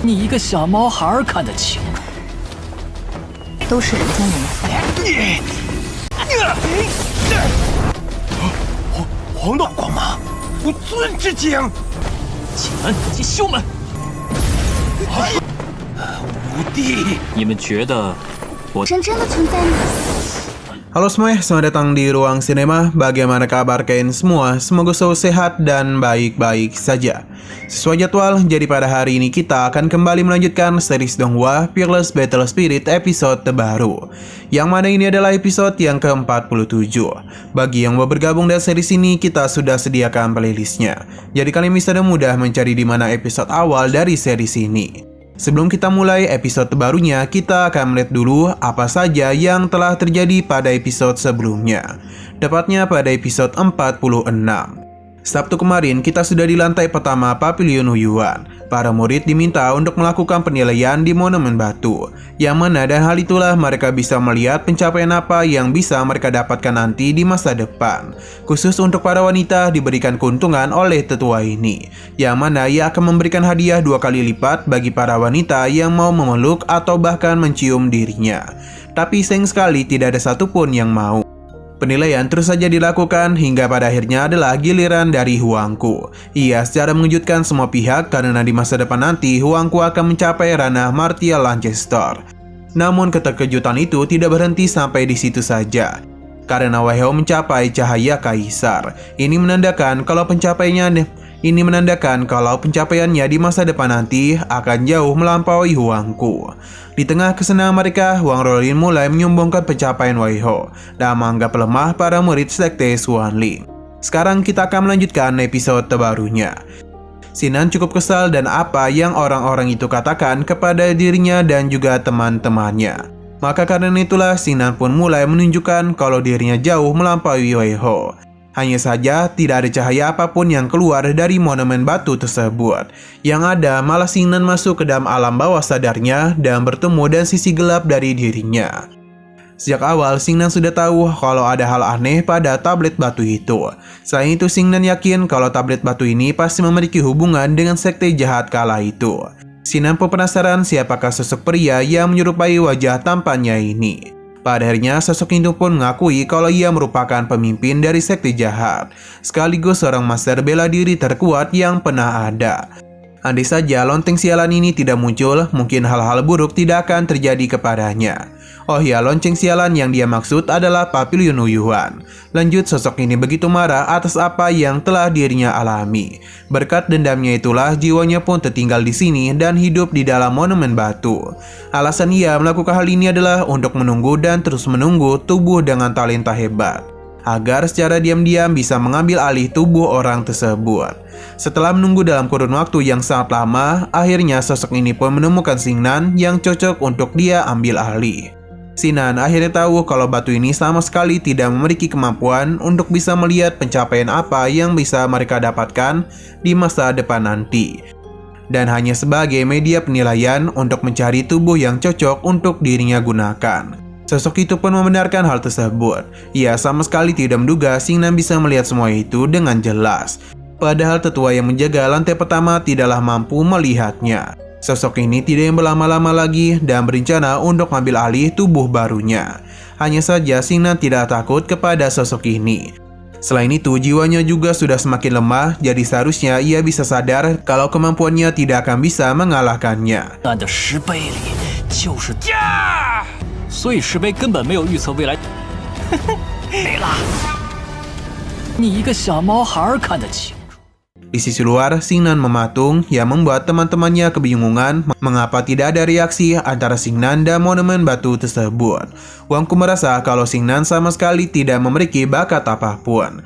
你一个小毛孩看得清楚？都是人中人妇。黄道光芒，不尊之境。请门及修门。无地，你们觉得我神真的存在吗？ Halo semuanya, selamat datang di Ruang Sinema. Bagaimana kabar kalian semua? Semoga selalu sehat dan baik-baik saja. Sesuai jadwal, jadi pada hari ini kita akan kembali melanjutkan series Donghua Fearless Battle Spirit episode terbaru, yang mana ini adalah episode yang ke-47. Bagi yang mau bergabung dengan series ini, kita sudah sediakan playlistnya, jadi kalian bisa dengan mudah mencari di mana episode awal dari series ini. Sebelum kita mulai episode terbarunya, kita akan melihat dulu apa saja yang telah terjadi pada episode sebelumnya. Tepatnya pada episode 46. Sabtu kemarin, kita sudah di lantai pertama Pavilion Huiyuan. Para murid diminta untuk melakukan penilaian di Monumen Batu, yang mana dan hal itulah mereka bisa melihat pencapaian apa yang bisa mereka dapatkan nanti di masa depan. Khusus untuk para wanita diberikan keuntungan oleh tetua ini, yang mana ia akan memberikan hadiah 2 kali lipat bagi para wanita yang mau memeluk atau bahkan mencium dirinya. Tapi sayang sekali tidak ada satupun yang mau. Penilaian terus saja dilakukan hingga pada akhirnya adalah giliran dari Huangku. Ia secara mengejutkan semua pihak karena di masa depan nanti Huangku akan mencapai ranah Martial Lancaster. Namun keterkejutan itu tidak berhenti sampai di situ saja, karena Weihao mencapai cahaya kaisar. Ini menandakan kalau pencapaiannya di masa depan nanti akan jauh melampaui Huangku. Di tengah kesenangan mereka, Huang Rolin mulai menyombongkan pencapaian Weihao dan menganggap lemah para murid sekte Xuanling. Sekarang kita akan melanjutkan episode terbarunya. Sinan cukup kesal dan apa yang orang-orang itu katakan kepada dirinya dan juga teman-temannya. Maka karena itulah Sinan pun mulai menunjukkan kalau dirinya jauh melampaui Weihao. Hanya saja tidak ada cahaya apapun yang keluar dari monumen batu tersebut. Yang ada malah Sinan masuk ke dalam alam bawah sadarnya dan bertemu dengan sisi gelap dari dirinya. Sejak awal Sinan sudah tahu kalau ada hal aneh pada tablet batu itu. Selain itu Sinan yakin kalau tablet batu ini pasti memiliki hubungan dengan sekte jahat kala itu. Sinan pun penasaran siapakah sosok pria yang menyerupai wajah tampannya ini. Pada akhirnya sosok itu pun mengakui kalau ia merupakan pemimpin dari sekte jahat, sekaligus seorang master bela diri terkuat yang pernah ada. Andai saja lonceng sialan ini tidak muncul, mungkin hal-hal buruk tidak akan terjadi kepadanya. Oh ya, lonceng sialan yang dia maksud adalah Pavilion Huiyuan. Lanjut, sosok ini begitu marah atas apa yang telah dirinya alami. Berkat dendamnya itulah jiwanya pun tertinggal di sini dan hidup di dalam monumen batu. Alasan ia melakukan hal ini adalah untuk menunggu dan terus menunggu tubuh dengan talenta hebat, agar secara diam-diam bisa mengambil alih tubuh orang tersebut. Setelah menunggu dalam kurun waktu yang sangat lama, akhirnya sosok ini pun menemukan Sinan yang cocok untuk dia ambil alih. Sinan akhirnya tahu kalau batu ini sama sekali tidak memiliki kemampuan untuk bisa melihat pencapaian apa yang bisa mereka dapatkan di masa depan nanti, dan hanya sebagai media penilaian untuk mencari tubuh yang cocok untuk dirinya gunakan. Sosok itu pun membenarkan hal tersebut. Ia sama sekali tidak menduga Sinan bisa melihat semua itu dengan jelas. Padahal tetua yang menjaga lantai pertama tidaklah mampu melihatnya. Sosok ini tidak yang berlama-lama lagi dan berencana untuk mengambil alih tubuh barunya. Hanya saja Sinan tidak takut kepada sosok ini. Selain itu, jiwanya juga sudah semakin lemah, jadi seharusnya ia bisa sadar kalau kemampuannya tidak akan bisa mengalahkannya. 所以石碑根本没有预测未来。没了，你一个小毛孩看得清楚。 Di sisi luar, Sinan mematung yang membuat teman-temannya kebingungan mengapa tidak ada reaksi antara Sinan dan monumen batu tersebut. Huangku merasa kalau Sinan sama sekali tidak memiliki bakat apapun.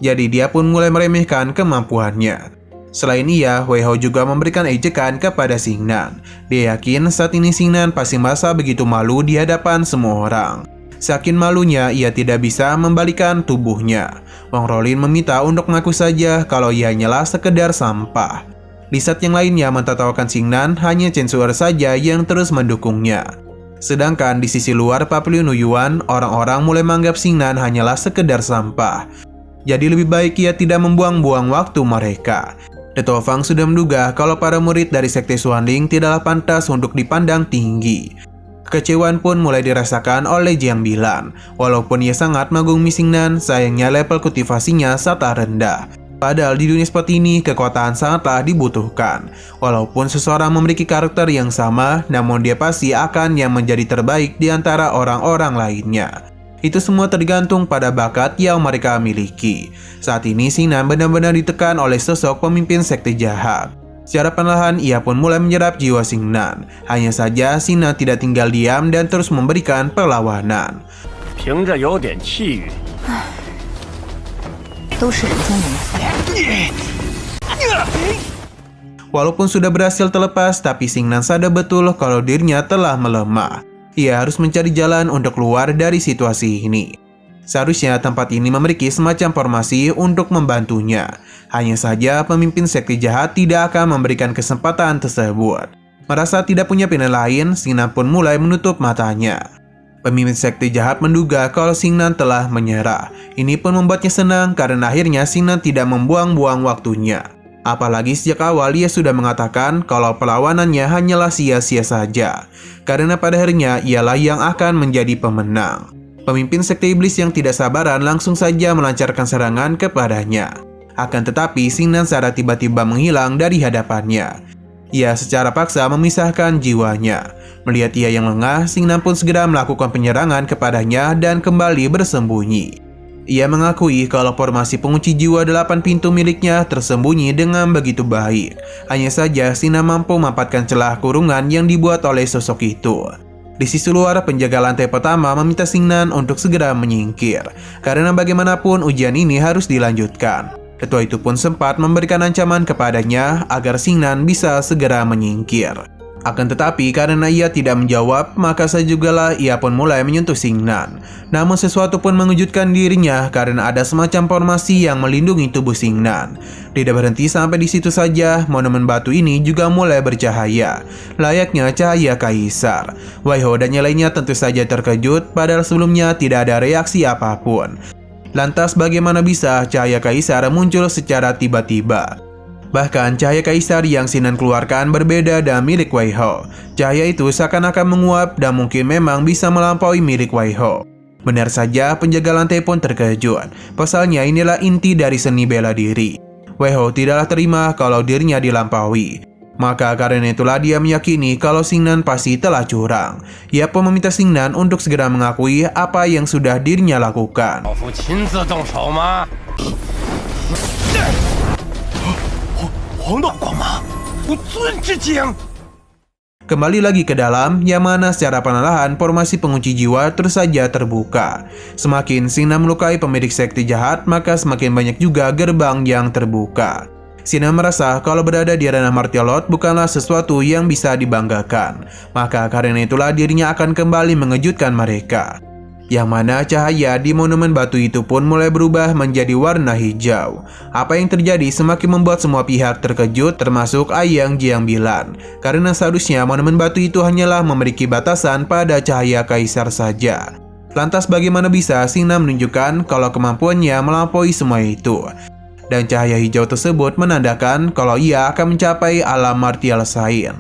Jadi dia pun mulai meremehkan kemampuannya. Selain ia, Weihao juga memberikan ejekan kepada Sinan. Dia yakin saat ini Sinan pasti merasa begitu malu di hadapan semua orang. Saking malunya, ia tidak bisa membalikan tubuhnya. Wang Rolin meminta untuk mengaku saja kalau ia hanyalah sekedar sampah. Di saat yang lainnya mentertawakan Sinan, hanya Chen Su'er saja yang terus mendukungnya. Sedangkan di sisi luar Pavilion Huiyuan, orang-orang mulai menganggap Sinan hanyalah sekedar sampah. Jadi lebih baik ia tidak membuang-buang waktu mereka. Dato' Fang sudah menduga kalau para murid dari Sekte Xuanling tidaklah pantas untuk dipandang tinggi. Kekecewaan pun mulai dirasakan oleh Jiang Bilan. Walaupun ia sangat mengagumi Xingnan, sayangnya level kultivasinya sangat rendah. Padahal di dunia seperti ini, kekuatan sangatlah dibutuhkan. Walaupun seseorang memiliki karakter yang sama, namun dia pasti akan yang menjadi terbaik di antara orang-orang lainnya. Itu semua tergantung pada bakat yang mereka miliki. Saat ini Xingnan benar-benar ditekan oleh sosok pemimpin sekte jahat. Secara perlahan ia pun mulai menyerap jiwa Xingnan. Hanya saja Xingnan tidak tinggal diam dan terus memberikan perlawanan. 凭着有点气宇，都是人间人才。 Walaupun sudah berhasil terlepas, tapi Xingnan sadar betul kalau dirinya telah melemah. Ia harus mencari jalan untuk keluar dari situasi ini. Seharusnya tempat ini memiliki semacam formasi untuk membantunya. Hanya saja pemimpin sekte jahat tidak akan memberikan kesempatan tersebut. Merasa tidak punya pilihan lain, Xingnan pun mulai menutup matanya. Pemimpin sekte jahat menduga kalau Xingnan telah menyerah. Ini pun membuatnya senang karena akhirnya Xingnan tidak membuang-buang waktunya. Apalagi sejak awal ia sudah mengatakan kalau perlawanannya hanyalah sia-sia saja. Karena pada akhirnya ialah yang akan menjadi pemenang. Pemimpin sekte iblis yang tidak sabaran langsung saja melancarkan serangan kepadanya. Akan tetapi Xingnan secara tiba-tiba menghilang dari hadapannya. Ia secara paksa memisahkan jiwanya. Melihat ia yang lengah, Xingnan pun segera melakukan penyerangan kepadanya dan kembali bersembunyi. Ia mengakui kalau formasi pengunci jiwa 8 pintu miliknya tersembunyi dengan begitu baik. Hanya saja Xingnan mampu memanfaatkan celah kurungan yang dibuat oleh sosok itu. Di sisi luar, penjaga lantai pertama meminta Xingnan untuk segera menyingkir. Karena bagaimanapun ujian ini harus dilanjutkan. Ketua itu pun sempat memberikan ancaman kepadanya agar Xingnan bisa segera menyingkir. Akan tetapi karena ia tidak menjawab, maka sejugalah ia pun mulai menyentuh Xingnan. Namun sesuatu pun mengejutkan dirinya karena ada semacam formasi yang melindungi tubuh Xingnan. Tidak berhenti sampai di situ saja, monumen batu ini juga mulai bercahaya, layaknya cahaya kaisar. Wei Hou dan yang lainnya tentu saja terkejut, padahal sebelumnya tidak ada reaksi apapun. Lantas bagaimana bisa cahaya kaisar muncul secara tiba-tiba? Bahkan cahaya kaisar yang Xingnan keluarkan berbeda dengan milik Wei Hou. Cahaya itu seakan-akan menguap dan mungkin memang bisa melampaui milik Wei Hou. Benar saja penjaga lantai pun terkejut. Pasalnya inilah inti dari seni bela diri. Wei Hou tidaklah terima kalau dirinya dilampaui. Maka karena itulah dia meyakini kalau Xingnan pasti telah curang. Ia pun meminta Xingnan untuk segera mengakui apa yang sudah dirinya lakukan. 老夫亲自动手吗？黄道光芒，不尊之境。 Kembali lagi ke dalam, yang mana secara perlahan formasi pengunci jiwa terus saja terbuka. Semakin Xingnan melukai pemilik sekte jahat, maka semakin banyak juga gerbang yang terbuka. Xingnan merasa kalau berada di ranah martial law bukanlah sesuatu yang bisa dibanggakan. Maka karena itulah dirinya akan kembali mengejutkan mereka. Yang mana cahaya di monumen batu itu pun mulai berubah menjadi warna hijau. Apa yang terjadi semakin membuat semua pihak terkejut, termasuk Aiyang Jiang Bilan. Karena seharusnya monumen batu itu hanyalah memiliki batasan pada cahaya kaisar saja. Lantas bagaimana bisa Xingnan menunjukkan kalau kemampuannya melampaui semua itu? Dan cahaya hijau tersebut menandakan kalau ia akan mencapai alam martial sains.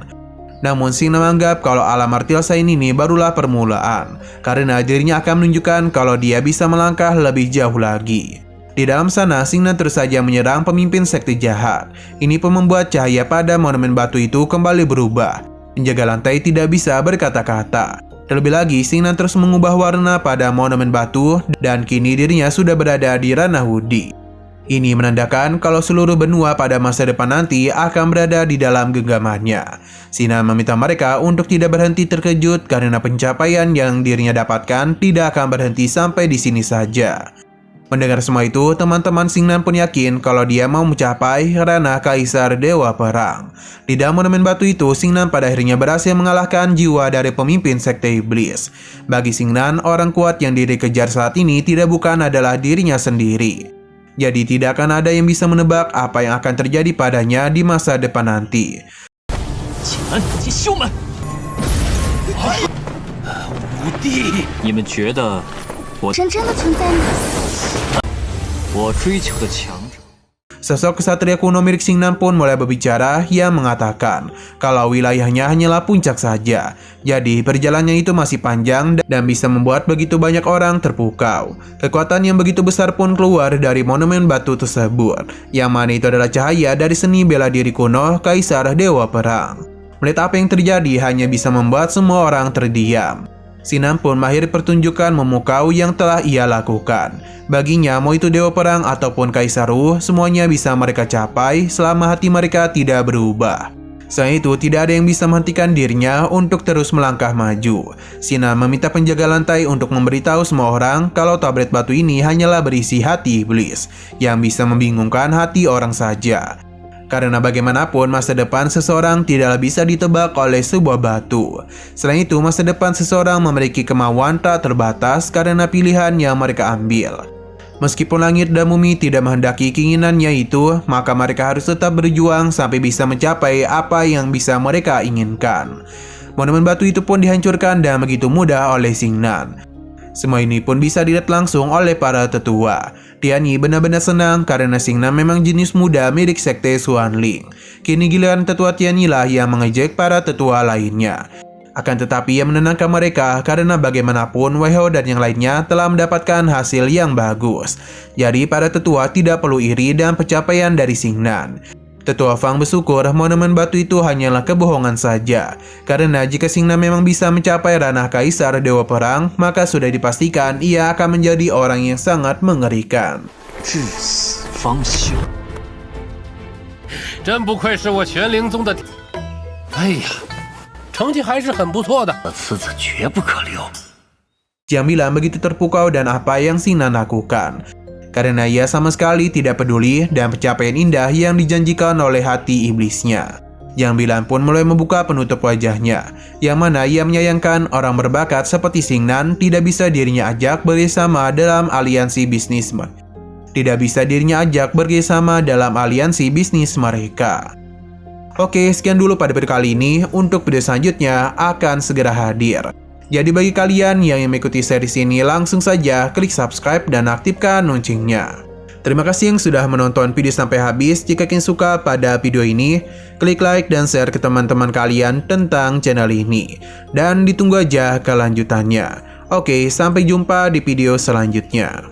Namun Xingnan menganggap kalau alam martial sains ini barulah permulaan, karena dirinya akan menunjukkan kalau dia bisa melangkah lebih jauh lagi. Di dalam sana, Xingnan terus saja menyerang pemimpin sekte jahat. Ini pun membuat cahaya pada monumen batu itu kembali berubah. Penjaga lantai tidak bisa berkata-kata. Terlebih lagi, Xingnan terus mengubah warna pada monumen batu dan kini dirinya sudah berada di ranah Wudi. Ini menandakan kalau seluruh benua pada masa depan nanti akan berada di dalam genggamannya. Xingnan meminta mereka untuk tidak berhenti terkejut karena pencapaian yang dirinya dapatkan tidak akan berhenti sampai di sini saja. Mendengar semua itu, teman-teman Xingnan pun yakin kalau dia mau mencapai ranah Kaisar Dewa Perang. Di dalam monumen batu itu, Xingnan pada akhirnya berhasil mengalahkan jiwa dari pemimpin sekte iblis. Bagi Xingnan, orang kuat yang dikejar saat ini tidak bukan adalah dirinya sendiri. Jadi tidak akan ada yang bisa menebak apa yang akan terjadi padanya di masa depan nanti. 无地，你们觉得真的存在吗？我追求的强者？ Sosok kesatria kuno mirip Xingnan pun mulai berbicara yang mengatakan kalau wilayahnya hanyalah puncak saja. Jadi perjalanannya itu masih panjang dan bisa membuat begitu banyak orang terpukau. Kekuatan yang begitu besar pun keluar dari monumen batu tersebut, yang mana itu adalah cahaya dari seni bela diri kuno Kaisar Dewa Perang. Melihat apa yang terjadi hanya bisa membuat semua orang terdiam. Xingnan pun mengakhiri pertunjukan memukau yang telah ia lakukan. Baginya, mau itu Dewa Perang ataupun Kaisar Wu, semuanya bisa mereka capai selama hati mereka tidak berubah. Selain itu, tidak ada yang bisa menghentikan dirinya untuk terus melangkah maju. Xingnan meminta penjaga lantai untuk memberitahu semua orang kalau tablet batu ini hanyalah berisi hati iblis, yang bisa membingungkan hati orang saja. Karena bagaimanapun masa depan seseorang tidaklah bisa ditebak oleh sebuah batu. Selain itu, masa depan seseorang memiliki kemauan tak terbatas karena pilihan yang mereka ambil. Meskipun langit dan bumi tidak menghendaki keinginannya itu, maka mereka harus tetap berjuang sampai bisa mencapai apa yang bisa mereka inginkan. Monumen batu itu pun dihancurkan dan begitu mudah oleh Xingnan. Semua ini pun bisa dilihat langsung oleh para tetua. Tianyi benar-benar senang karena Xingnan memang jenis muda milik sekte Xuanling. Kini giliran tetua Tianyi lah yang mengejek para tetua lainnya. Akan tetapi ia menenangkan mereka karena bagaimanapun Wei Hao dan yang lainnya telah mendapatkan hasil yang bagus. Jadi para tetua tidak perlu iri dan pencapaian dari Xingnan. Tetua Fang bersyukur monumen batu itu hanyalah kebohongan saja. Karena jika Xingnan memang bisa mencapai ranah Kaisar Dewa Perang, maka sudah dipastikan ia akan menjadi orang yang sangat mengerikan. 至死方休。真不愧是我玄灵宗的。哎呀，成绩还是很不错的。此子绝不可留。 Jiang Bilan begitu terpukau dan apa yang Xingnan lakukan. Karena ia sama sekali tidak peduli dan pencapaian indah yang dijanjikan oleh hati iblisnya. Jiang Bilan pun mulai membuka penutup wajahnya, yang mana ia menyayangkan orang berbakat seperti Xingnan tidak bisa dirinya ajak bersama dalam aliansi bisnis. Tidak bisa dirinya ajak bersama dalam aliansi bisnis mereka. Oke, sekian dulu pada video kali ini. Untuk video selanjutnya akan segera hadir. Jadi bagi kalian yang mengikuti series ini, langsung saja klik subscribe dan aktifkan loncengnya. Terima kasih yang sudah menonton video sampai habis. Jika kalian suka pada video ini, klik like dan share ke teman-teman kalian tentang channel ini. Dan ditunggu aja kelanjutannya. Oke, sampai jumpa di video selanjutnya.